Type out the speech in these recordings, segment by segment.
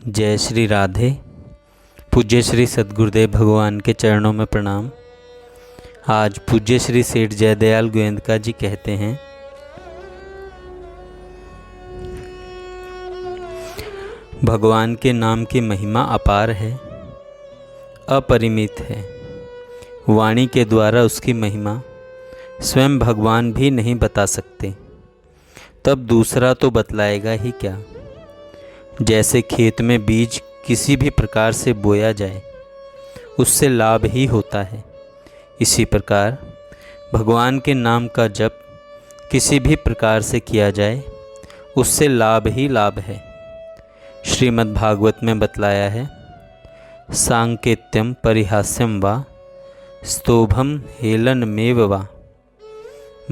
जय श्री राधे। पूज्य श्री सद्गुरुदेव भगवान के चरणों में प्रणाम। आज पूज्य श्री सेठ जयदयाल गोयंदका जी कहते हैं, भगवान के नाम की महिमा अपार है, अपरिमित है। वाणी के द्वारा उसकी महिमा स्वयं भगवान भी नहीं बता सकते, तब दूसरा तो बतलाएगा ही क्या। जैसे खेत में बीज किसी भी प्रकार से बोया जाए उससे लाभ ही होता है, इसी प्रकार भगवान के नाम का जप किसी भी प्रकार से किया जाए उससे लाभ ही लाभ है। श्रीमद् भागवत में बतलाया है, सांकेत्यम परिहास्यम वा स्तोभम हेलनमेव वा।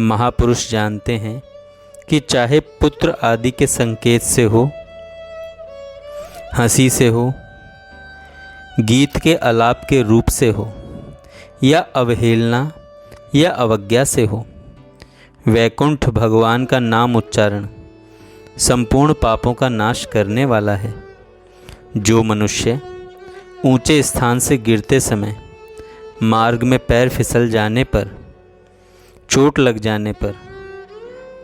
महापुरुष जानते हैं कि चाहे पुत्र आदि के संकेत से हो, हंसी से हो, गीत के आलाप के रूप से हो, या अवहेलना या अवज्ञा से हो, वैकुंठ भगवान का नाम उच्चारण संपूर्ण पापों का नाश करने वाला है। जो मनुष्य ऊंचे स्थान से गिरते समय मार्ग में पैर फिसल जाने पर, चोट लग जाने पर,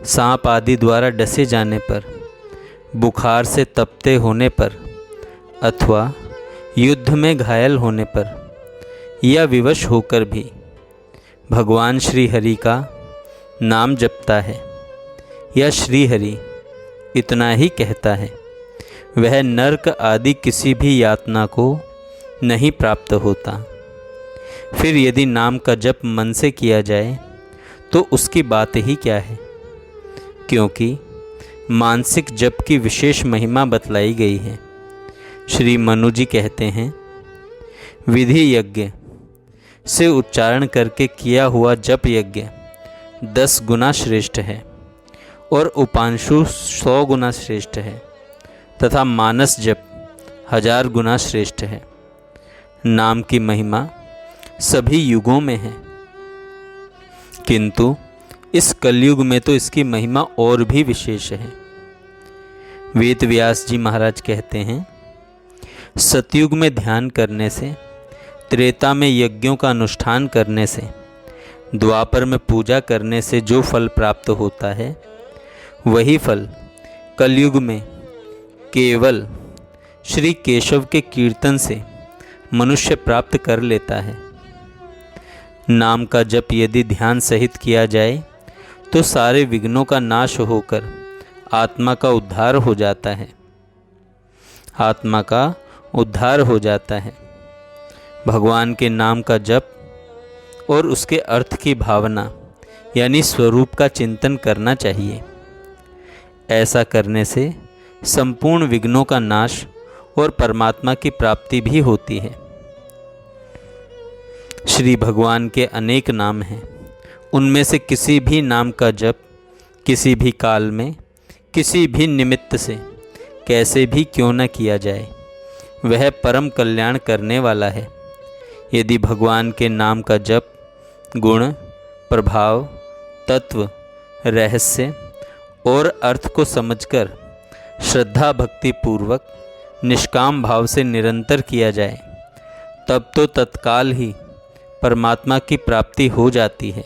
सांप आदि द्वारा डसे जाने पर, बुखार से तपते होने पर, अथवा युद्ध में घायल होने पर या विवश होकर भी भगवान श्री हरि का नाम जपता है या श्री हरि इतना ही कहता है, वह नरक आदि किसी भी यातना को नहीं प्राप्त होता। फिर यदि नाम का जप मन से किया जाए तो उसकी बात ही क्या है, क्योंकि मानसिक जप की विशेष महिमा बतलाई गई है। श्री मनु जी कहते हैं, विधि यज्ञ से उच्चारण करके किया हुआ जप यज्ञ 10 गुना श्रेष्ठ है और उपांशु 100 गुना श्रेष्ठ है, तथा मानस जप 1000 गुना श्रेष्ठ है। नाम की महिमा सभी युगों में है, किंतु इस कलयुग में तो इसकी महिमा और भी विशेष है। वेद व्यास जी महाराज कहते हैं, सतयुग में ध्यान करने से, त्रेता में यज्ञों का अनुष्ठान करने से, द्वापर में पूजा करने से जो फल प्राप्त होता है, वही फल कलयुग में केवल श्री केशव के कीर्तन से मनुष्य प्राप्त कर लेता है। नाम का जप यदि ध्यान सहित किया जाए तो सारे विघ्नों का नाश होकर आत्मा का उद्धार हो जाता है। आत्मा का उद्धार हो जाता है। भगवान के नाम का जप और उसके अर्थ की भावना यानी स्वरूप का चिंतन करना चाहिए। ऐसा करने से संपूर्ण विघ्नों का नाश और परमात्मा की प्राप्ति भी होती है। श्री भगवान के अनेक नाम हैं, उनमें से किसी भी नाम का जप किसी भी काल में किसी भी निमित्त से कैसे भी क्यों न किया जाए, वह परम कल्याण करने वाला है। यदि भगवान के नाम का जप गुण, प्रभाव, तत्व, रहस्य और अर्थ को समझकर श्रद्धा भक्ति पूर्वक निष्काम भाव से निरंतर किया जाए, तब तो तत्काल ही परमात्मा की प्राप्ति हो जाती है।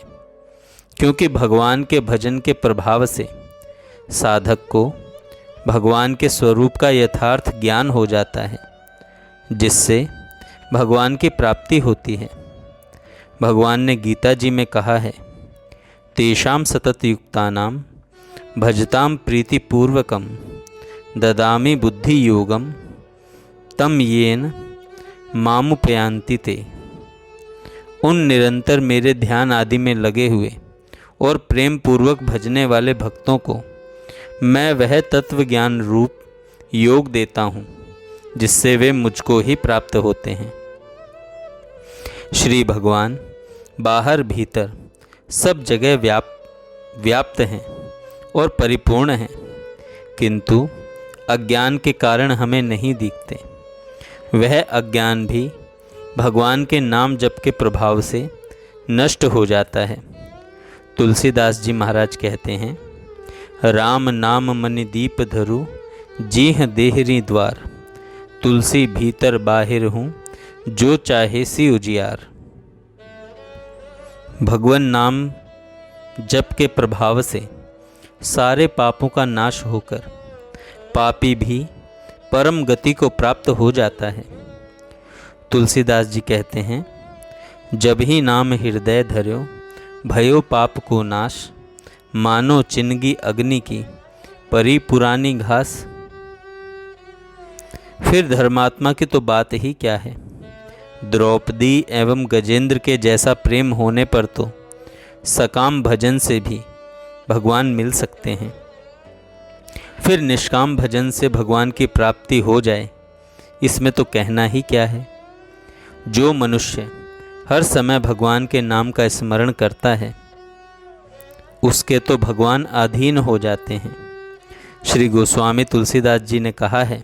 क्योंकि भगवान के भजन के प्रभाव से साधक को भगवान के स्वरूप का यथार्थ ज्ञान हो जाता है, जिससे भगवान की प्राप्ति होती है। भगवान ने गीता जी में कहा है, तेषां सतत युक्तानां भजतां प्रीतिपूर्वकं ददामि बुद्धि योगम तम येन मामुपयांति ते। उन निरंतर मेरे ध्यान आदि में लगे हुए और प्रेम पूर्वक भजने वाले भक्तों को मैं वह तत्व ज्ञान रूप योग देता हूँ, जिससे वे मुझको ही प्राप्त होते हैं। श्री भगवान बाहर भीतर सब जगह व्याप्त हैं और परिपूर्ण हैं, किंतु अज्ञान के कारण हमें नहीं दिखते। वह अज्ञान भी भगवान के नाम जप के प्रभाव से नष्ट हो जाता है। तुलसीदास जी महाराज कहते हैं, राम नाम मनि दीप धरु जीह देहरी द्वार, तुलसी भीतर बाहिर हूँ, जो चाहे सी उजियार। भगवान नाम जप के प्रभाव से सारे पापों का नाश होकर पापी भी परम गति को प्राप्त हो जाता है। तुलसीदास जी कहते हैं, जब ही नाम हृदय धर्यो, भयो पाप को नाश, मानो चिन्हगी अग्नि की, परी पुरानी घास। फिर धर्मात्मा की तो बात ही क्या है। द्रौपदी एवं गजेंद्र के जैसा प्रेम होने पर तो सकाम भजन से भी भगवान मिल सकते हैं। फिर निष्काम भजन से भगवान की प्राप्ति हो जाए, इसमें तो कहना ही क्या है। जो मनुष्य हर समय भगवान के नाम का स्मरण करता है, उसके तो भगवान अधीन हो जाते हैं। श्री गोस्वामी तुलसीदास जी ने कहा है,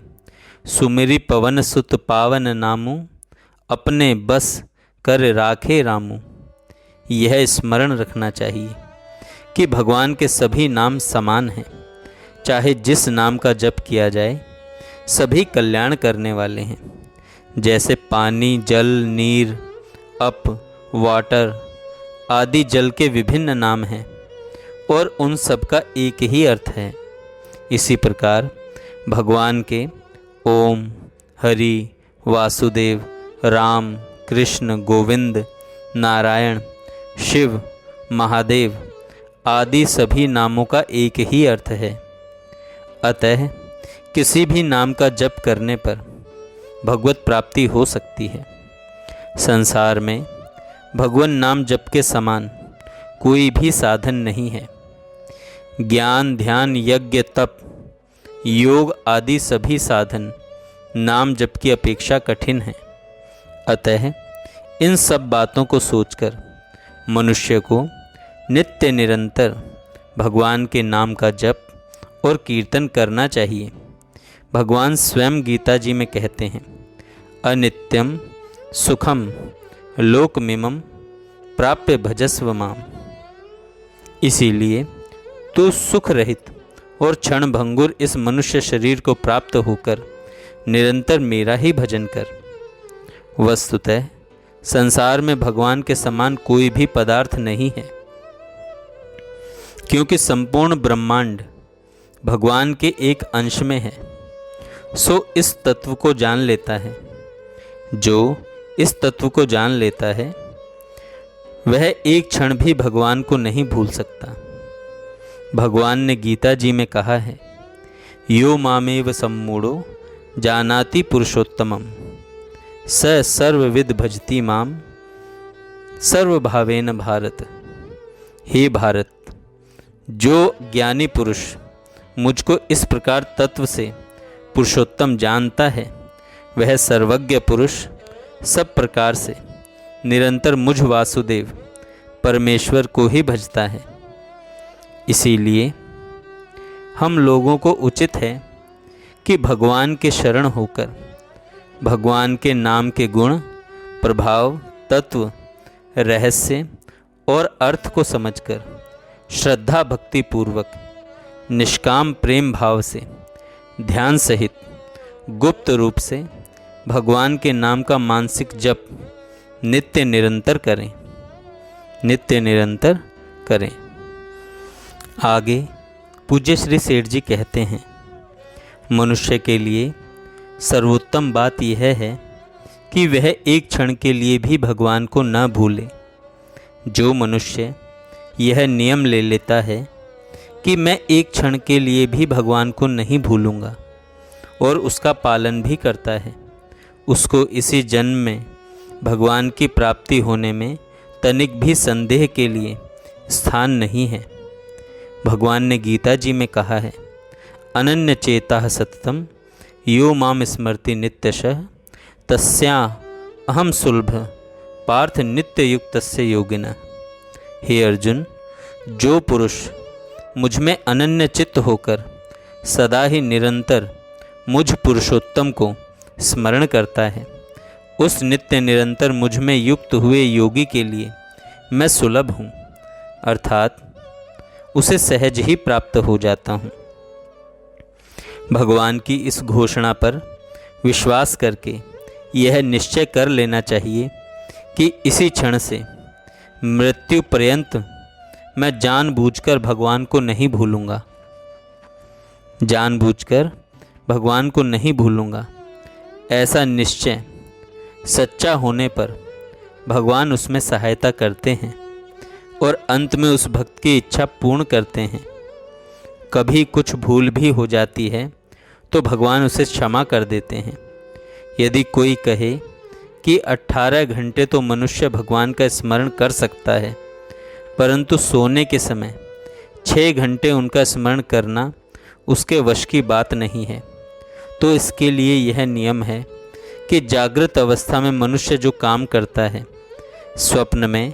सुमिरि पवन सुत पावन नामू, अपने बस कर राखे रामू। यह स्मरण रखना चाहिए कि भगवान के सभी नाम समान हैं। चाहे जिस नाम का जप किया जाए, सभी कल्याण करने वाले हैं। जैसे पानी, जल, नीर, अप, वाटर आदि जल के विभिन्न नाम हैं और उन सब का एक ही अर्थ है। इसी प्रकार भगवान के ओम, हरि, वासुदेव, राम, कृष्ण, गोविंद, नारायण, शिव, महादेव आदि सभी नामों का एक ही अर्थ है। अतः किसी भी नाम का जप करने पर भगवत प्राप्ति हो सकती है। संसार में भगवान नाम जप के समान कोई भी साधन नहीं है। ज्ञान, ध्यान, यज्ञ, तप, योग आदि सभी साधन नाम जप की अपेक्षा कठिन हैं। अतः इन सब बातों को सोचकर मनुष्य को नित्य निरंतर भगवान के नाम का जप और कीर्तन करना चाहिए। भगवान स्वयं गीता जी में कहते हैं, अनित्यम सुखम लोकमिमं प्राप्य भजस्व माम। इसीलिए तू सुख रहित और क्षण भंगुर इस मनुष्य शरीर को प्राप्त होकर निरंतर मेरा ही भजन कर। वस्तुतः संसार में भगवान के समान कोई भी पदार्थ नहीं है, क्योंकि संपूर्ण ब्रह्मांड भगवान के एक अंश में है। सो इस तत्व को जान लेता है। जो इस तत्व को जान लेता है, वह एक क्षण भी भगवान को नहीं भूल सकता। भगवान ने गीता जी में कहा है, यो मामेव सम्मूढ़ो जानाति पुरुषोत्तमम, स सर्वविद भजति माम सर्वभावेन भारत। हे भारत, जो ज्ञानी पुरुष मुझको इस प्रकार तत्व से पुरुषोत्तम जानता है, वह सर्वज्ञ पुरुष सब प्रकार से निरंतर मुझ वासुदेव परमेश्वर को ही भजता है। इसीलिए हम लोगों को उचित है कि भगवान के शरण होकर भगवान के नाम के गुण, प्रभाव, तत्व, रहस्य और अर्थ को समझकर श्रद्धा भक्ति पूर्वक निष्काम प्रेम भाव से ध्यान सहित गुप्त रूप से भगवान के नाम का मानसिक जप नित्य निरंतर करें, नित्य निरंतर करें। आगे पूज्य श्री सेठ जी कहते हैं, मनुष्य के लिए सर्वोत्तम बात यह है कि वह एक क्षण के लिए भी भगवान को न भूले। जो मनुष्य यह नियम ले लेता है कि मैं एक क्षण के लिए भी भगवान को नहीं भूलूंगा और उसका पालन भी करता है, उसको इसी जन्म में भगवान की प्राप्ति होने में तनिक भी संदेह के लिए स्थान नहीं है। भगवान ने गीता जी में कहा है, अनन्य चेता सततम यो माम स्मृति नित्यशः तस्या अहम सुलभ पार्थ नित्य युक्तस्य योगिना। हे अर्जुन, जो पुरुष मुझ में अनन्य चित्त होकर सदा ही निरंतर मुझ पुरुषोत्तम को स्मरण करता है, उस नित्य निरंतर मुझ में युक्त हुए योगी के लिए मैं सुलभ हूँ, अर्थात उसे सहज ही प्राप्त हो जाता हूँ। भगवान की इस घोषणा पर विश्वास करके यह निश्चय कर लेना चाहिए कि इसी क्षण से मृत्यु पर्यंत मैं जानबूझकर भगवान को नहीं भूलूंगा, जानबूझकर भगवान को नहीं भूलूंगा। ऐसा निश्चय सच्चा होने पर भगवान उसमें सहायता करते हैं और अंत में उस भक्त की इच्छा पूर्ण करते हैं। कभी कुछ भूल भी हो जाती है तो भगवान उसे क्षमा कर देते हैं। यदि कोई कहे कि 18 घंटे तो मनुष्य भगवान का स्मरण कर सकता है, परंतु सोने के समय 6 घंटे उनका स्मरण करना उसके वश की बात नहीं है, तो इसके लिए यह नियम है कि जागृत अवस्था में मनुष्य जो काम करता है, स्वप्न में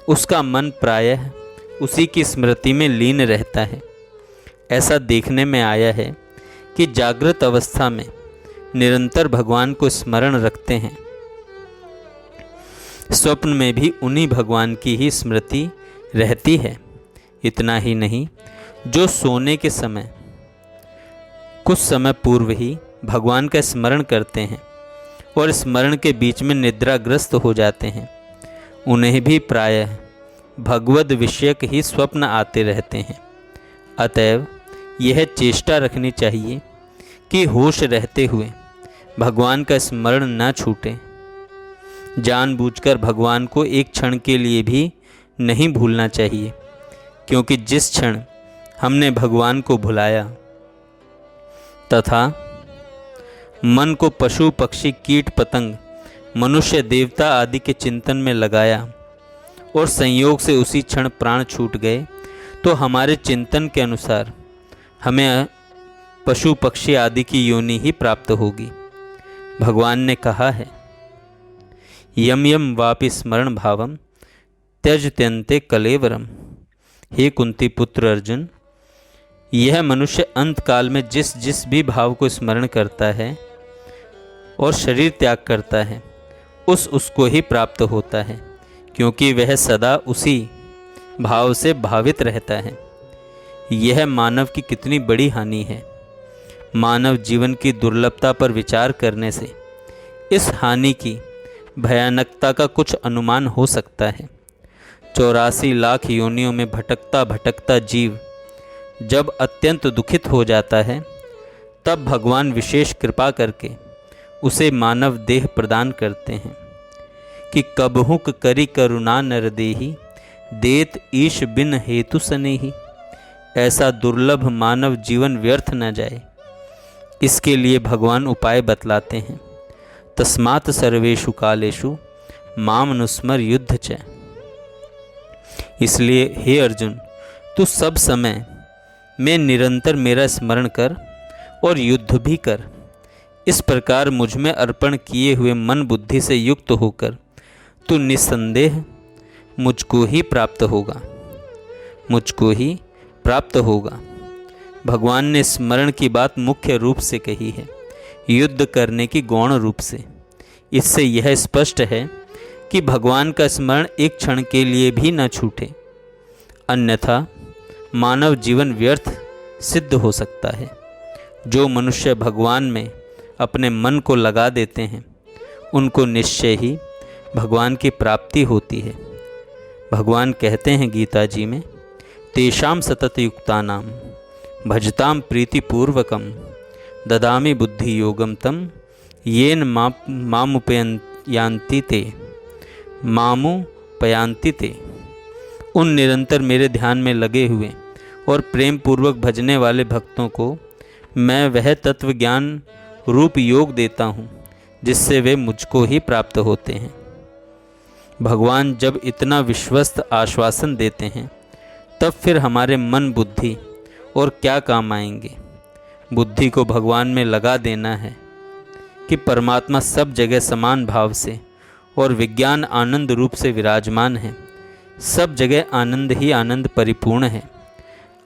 उसका मन प्रायः उसी की स्मृति में लीन रहता है। ऐसा देखने में आया है कि जागृत अवस्था में निरंतर भगवान को स्मरण रखते हैं, स्वप्न में भी उन्हीं भगवान की ही स्मृति रहती है। इतना ही नहीं, जो सोने के समय कुछ समय पूर्व ही भगवान का स्मरण करते हैं और स्मरण के बीच में निद्राग्रस्त हो जाते हैं, उन्हें भी प्रायः भगवद विषयक ही स्वप्न आते रहते हैं। अतएव यह चेष्टा रखनी चाहिए कि होश रहते हुए भगवान का स्मरण न छूटे। जानबूझकर भगवान को एक क्षण के लिए भी नहीं भूलना चाहिए, क्योंकि जिस क्षण हमने भगवान को भुलाया तथा मन को पशु पक्षी कीट पतंग मनुष्य देवता आदि के चिंतन में लगाया और संयोग से उसी क्षण प्राण छूट गए, तो हमारे चिंतन के अनुसार हमें पशु पक्षी आदि की योनि ही प्राप्त होगी। भगवान ने कहा है, यम यम वापि स्मरण भावम त्यजत्यन्ते कलेवरम। हे कुंती पुत्र अर्जुन, यह मनुष्य अंत काल में जिस जिस भी भाव को स्मरण करता है और शरीर त्याग करता है, उसको ही प्राप्त होता है, क्योंकि वह सदा उसी भाव से भावित रहता है। यह मानव की कितनी बड़ी हानि है। मानव जीवन की दुर्लभता पर विचार करने से इस हानि की भयानकता का कुछ अनुमान हो सकता है। 84 लाख योनियों में भटकता भटकता जीव जब अत्यंत दुखित हो जाता है, तब भगवान विशेष कृपा करके उसे मानव देह प्रदान करते हैं कि कबहुक करी करुणा नर देही देत ईश बिन हेतु सनेही। ऐसा दुर्लभ मानव जीवन व्यर्थ न जाए, इसके लिए भगवान उपाय बतलाते हैं। तस्मात् सर्वेषु कालेषु माम नुस्मर युद्ध च। इसलिए हे अर्जुन, तू सब समय में निरंतर मेरा स्मरण कर और युद्ध भी कर। इस प्रकार मुझ में अर्पण किए हुए मन बुद्धि से युक्त होकर तू निस्संदेह मुझको ही प्राप्त होगा, मुझको ही प्राप्त होगा। भगवान ने स्मरण की बात मुख्य रूप से कही है, युद्ध करने की गौण रूप से। इससे यह स्पष्ट है कि भगवान का स्मरण एक क्षण के लिए भी न छूटे, अन्यथा मानव जीवन व्यर्थ सिद्ध हो सकता है। जो मनुष्य भगवान में अपने मन को लगा देते हैं, उनको निश्चय ही भगवान की प्राप्ति होती है। भगवान कहते हैं गीता जी में, तेषां सतत युक्तानां भजतां प्रीतिपूर्वकं ददामि बुद्धि योगम तम येन मामुपयांति ते मामुपयांति ते। उन निरंतर मेरे ध्यान में लगे हुए और प्रेम पूर्वक भजने वाले भक्तों को मैं वह तत्व ज्ञान रूप योग देता हूँ जिससे वे मुझको ही प्राप्त होते हैं। भगवान जब इतना विश्वस्त आश्वासन देते हैं, तब फिर हमारे मन बुद्धि और क्या काम आएंगे। बुद्धि को भगवान में लगा देना है कि परमात्मा सब जगह समान भाव से और विज्ञान आनंद रूप से विराजमान है। सब जगह आनंद ही आनंद परिपूर्ण है,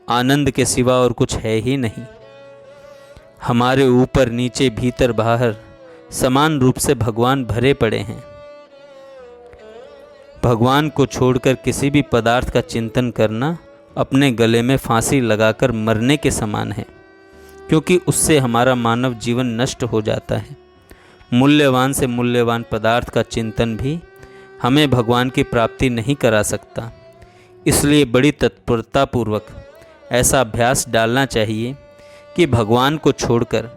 आनंद के सिवा और कुछ है ही नहीं। हमारे ऊपर नीचे भीतर बाहर समान रूप से भगवान भरे पड़े हैं। भगवान को छोड़कर किसी भी पदार्थ का चिंतन करना अपने गले में फांसी लगाकर मरने के समान है, क्योंकि उससे हमारा मानव जीवन नष्ट हो जाता है। मूल्यवान से मूल्यवान पदार्थ का चिंतन भी हमें भगवान की प्राप्ति नहीं करा सकता। इसलिए बड़ी तत्परतापूर्वक ऐसा अभ्यास डालना चाहिए कि भगवान को छोड़कर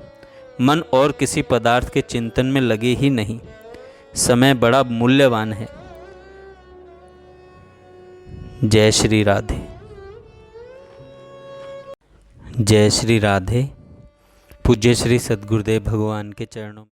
मन और किसी पदार्थ के चिंतन में लगे ही नहीं। समय बड़ा मूल्यवान है। जय श्री राधे। जय श्री राधे। पूज्य श्री सद्गुरुदेव भगवान के चरणों